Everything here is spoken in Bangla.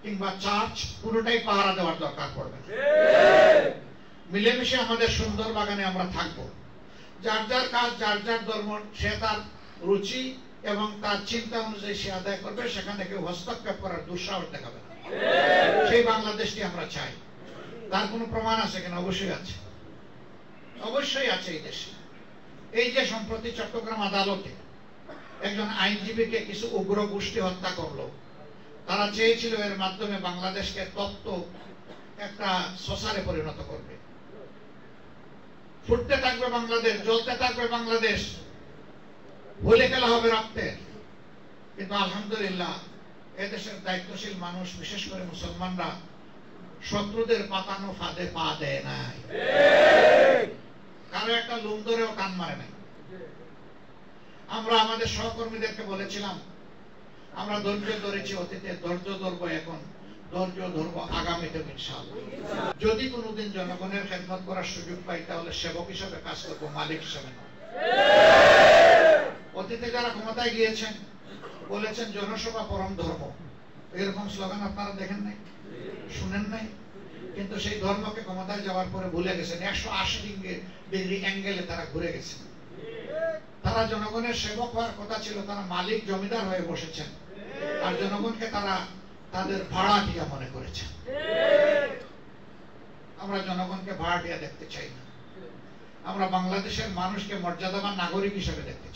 কিংবা চার্চ পুরোটাই পাহারা দেওয়ার দরকার পড়বে। মিলেমিশে আমাদের সুন্দর বাগানে আমরা থাকবো। যার যার কাজ, যার যার ধর্ম, সে তার রুচি এবং তার চিন্তা অনুযায়ী সে আদায় করবে। সেখানে কেউ হস্তক্ষেপ করার দুঃসাহস দেখাবে না। সেই বাংলাদেশটি আমরা চাই। তার কোনো প্রমাণ আছে কিনা? অবশ্যই আছে, অবশ্যই আছে। এই দেশে এই যে সম্প্রতি চট্টগ্রাম আদালতে একজন আইনজীবীকে কিছু উগ্র গোষ্ঠী হত্যা করলো, তারা চেয়েছিল এর মাধ্যমে বাংলাদেশকে তপ্ত একটা শ্মশানে পরিণত করবে। ফুটতে থাকবে বাংলাদেশ, জ্বলতে থাকবে বাংলাদেশ, ভুলে গেলা হবে রক্তের। কিন্তু আলহামদুলিল্লাহ এদেশের দায়িত্বশীল মানুষ, বিশেষ করে মুসলমানরা, শত্রুদের পাতানো ফাঁদে পা দেয় নাই, কারো একটা লুম ধরেও টান মারে নাই। আমরা আমাদের সহকর্মীদেরকে বলেছিলাম, আমরা ধৈর্য ধরেছি অতীতে, ধৈর্য ধরবো, এখন ধৈর্য ধরবো আগামীতে ইনশাআল্লাহ। যদি কোনোদিন জনগণের খেদমত করার সুযোগ পাই, তাহলে সেবক হিসেবে কাজ করবো, মালিক হিসেবে নয়। অতীতে যারা ক্ষমতায় গিয়েছেন বলেছেন জনসভা পরম ধর্ম, এরকম স্লোগান আপনারা দেখেন নাই, শুনেন নাই? কিন্তু সেই ধর্মকে ক্ষমতায় যাওয়ার পরে ভুলে গেছেন। 180 ডিগ্রি অ্যাঙ্গেলে তারা ঘুরে গেছেন। তারা জনগণের সেবক হওয়ার কথা ছিল, তারা মালিক জমিদার হয়ে বসেছেন, আর জনগণকে তারা তাদের ভাড়াটিয়া মনে করেছেন। আমরা জনগণকে ভাড়াটিয়া দেখতে চাই না। আমরা বাংলাদেশের মানুষকে মর্যাদাবান নাগরিক হিসেবে দেখতে চাই।